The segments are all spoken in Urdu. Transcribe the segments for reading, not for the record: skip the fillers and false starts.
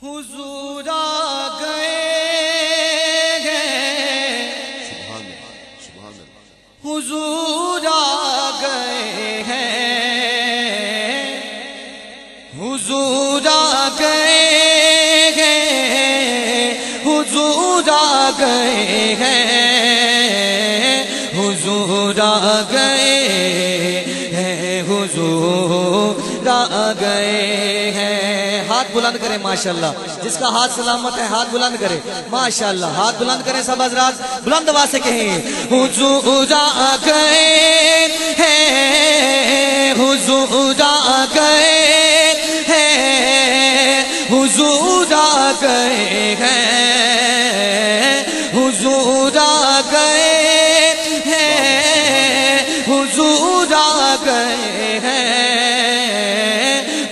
حضور آ گئے ہیں، سبحان اللہ، حضور آ گئے ہیں، حضور آ گئے ہیں، حضور آ گئے ہیں، حضور آ گئے ہیں، حضور آ گئے ہیں۔ ہاتھ بلند کریں ماشاءاللہ، جس کا ہاتھ سلامت ہے ہاتھ بلند کریں ماشاءاللہ، ہاتھ بلند کریں سب حضرات، بلند آواز سے کہیں حضور آ گئے ہیں، حضور آ گئے ہیں، حضور آ گئے ہیں، حضور آ گئے ہیں، حضور آ گئے ہیں،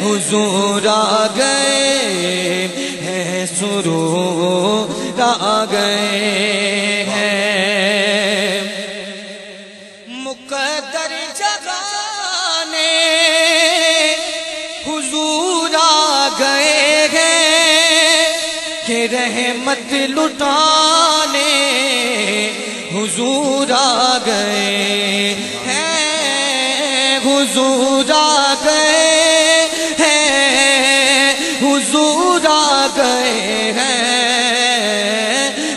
حضور آ گئے ہیں، سرور آ گئے ہیں۔ مقدر جگانے حضور آ گئے ہیں، کہ رحمت لٹانے حضور آ گئے ہیں، حضور آ گئے ہیں، حضور آ گئے ہیں،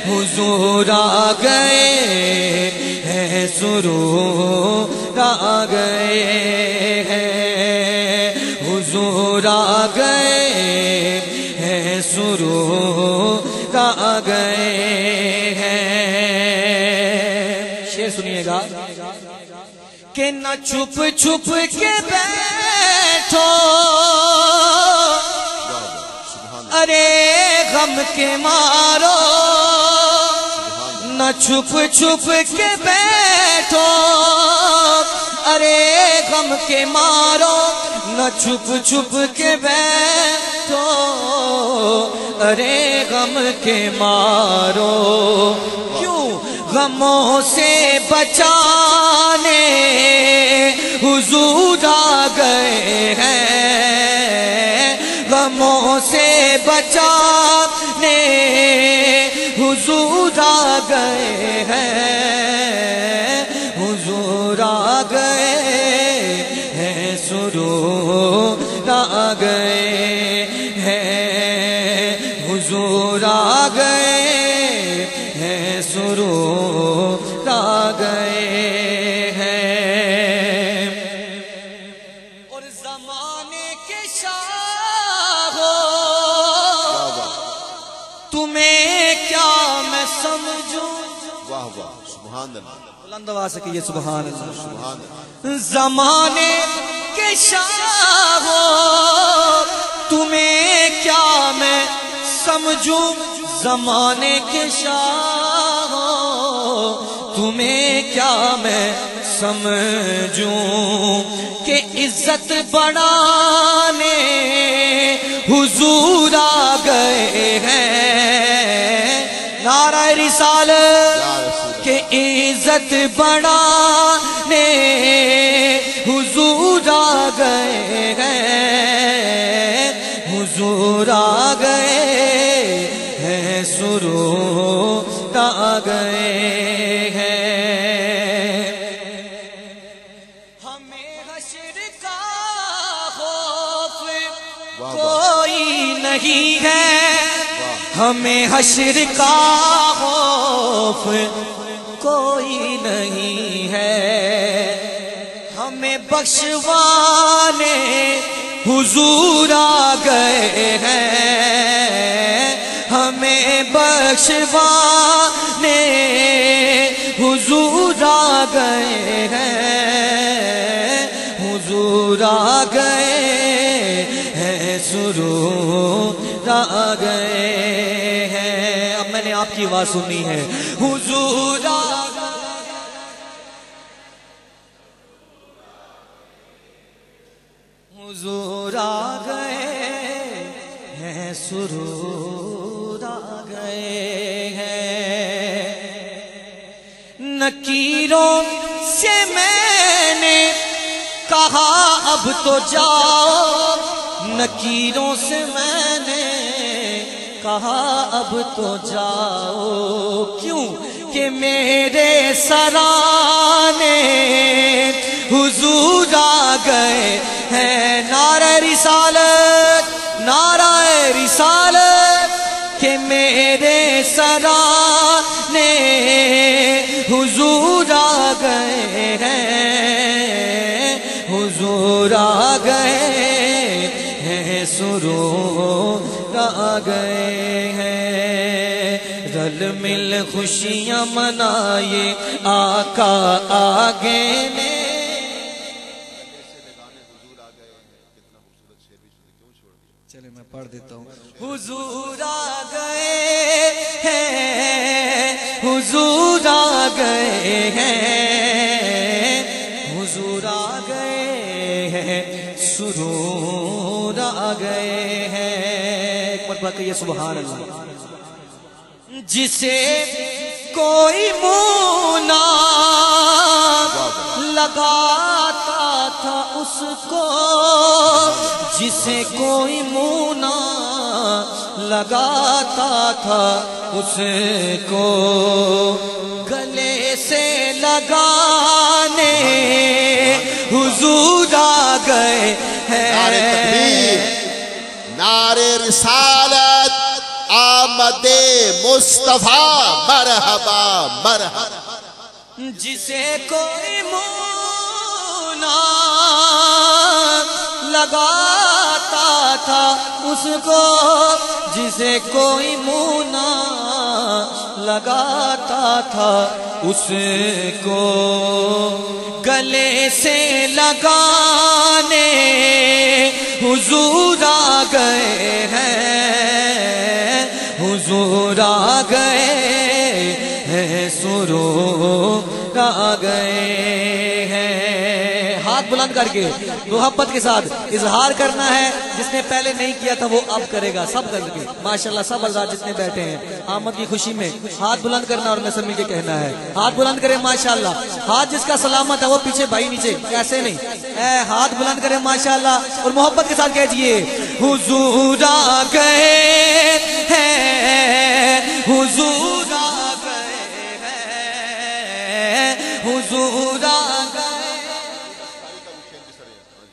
حضور آ گئے ہیں، سرور آ گئے ہیں، حضور آ گئے ہیں، سرور آ گئے ہیں۔ شعر سنیے گا کہ نہ چھپ چھپ کے بیٹھو ارے غم کے مارو، نہ چھپ چھپ کے بیٹھو ارے غم کے مارو، نہ چھپ چھپ کے بیٹھو ارے غم کے مارو، کیوں غموں سے بچانے حضور آ گئے ہیں، غموں سے بچانے حضور آ گئے ہیں، حضور آ گئے ہیں، سرور آ گئے ہیں، حضور آ گئے ہیں، سرور آ گئے ہیں۔ اور زمانے کے شاہ ہو تمہیں کیا میں سمجھوں، واہ واہ، سبحان اللہ، بلند آواز سے کہیے سبحان اللہ، سبحان اللہ، زمانے کے شاہ ہو تمہیں کیا میں سمجھوں، زمانے کے شاہ ہو تمہیں کیا میں سمجھوں، کہ عزت بڑھانے حضور آ گئے ہیں، نعرہ رسالت، کہ عزت بڑھانے حضور آ گئے ہیں، حضور آ گئے ہیں، سرور آ گئے ہیں۔ ہمیں حشر کا خوف کوئی نہیں ہے، ہمیں حشر کا خوف کوئی نہیں ہے، ہمیں بخشوانے حضور آ گئے ہیں، ہمیں بخشوانے حضور آ گئے ہیں، حضور آ گئے ہیں، سرور آ گئے ہیں۔ اب میں نے آپ کی آواز سنی ہے، حضور آ حضور آ گئے ہیں، سرور آ گئے ہیں۔ نکیروں سے میں نے کہا اب تو جاؤ، نکیروں سے میں نے کہا اب تو جاؤ کیوں کہ میرے سرانے حضور آ گئے ہیں. نعرہ رسالت، نعرہ رسالت کہ میرے سرانے حضور آ گئے ہیں، حضور آ گئے ہیں، سرور آ گئے ہیں. رل مل خوشیاں منائے آقا آگے نے. چلے میں پڑھ دیتا ہوں. حضور آ گئے ہیں، حضور آ گئے ہیں، حضور آ گئے ہیں، سرور آ گئے ہیں. ایک مرتبہ کہیے سبحان اللہ. جسے کوئی منہ نہ لگاتا تھا اس کو، جسے کوئی منہ نہ لگاتا تھا اس کو، گلے سے لگانے حضور آ گئے ہیں. نعرہ تکبیر، نعرہ رسالت، آمد مصطفیٰ مرحبا مرحبا. جسے کوئی منہ نہ لگاتا تھا اس کو، جسے کوئی منہ نہ لگاتا تھا اس کو، گلے سے لگانے حضور آ گئے ہیں، حضور آ گئے ہیں، سرور آ گئے ہیں. ہاتھ بلند کر کے محبت کے ساتھ اظہار کرنا ہے. جس نے پہلے نہیں کیا تھا وہ اب کرے گا. سب کر کے ماشاءاللہ سب حضرات جتنے بیٹھے ہیں آمد کی خوشی میں ہاتھ بلند کرنا اور میں سب مل کے کہنا ہے. ہاتھ بلند کرے ماشاءاللہ. ہاتھ جس کا سلامت ہے وہ پیچھے بھائی نیچے ایسے نہیں، ہاتھ بلند کرے ماشاءاللہ اور محبت کے ساتھ کہیے حضور آ گئے ہیں، حضور آ گئے ہیں، حضور آ گئے،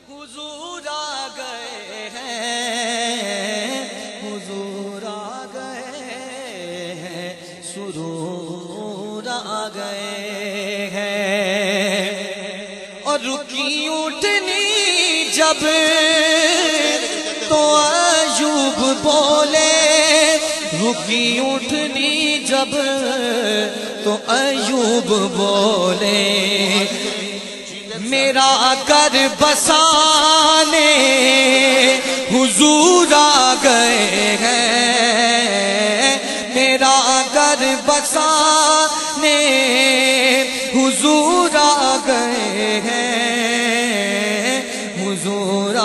حضور آ گئے ہیں، حضور آ گئے ہیں، سرور آ گئے ہیں. اور رکی اٹھنی جب تو ایوب بولے، رکی اٹھنی جب تو ایوب بولے، میرا گھر بسانے حضور آ گئے ہیں، میرا گھر بسانے حضور آ گئے ہیں، حضور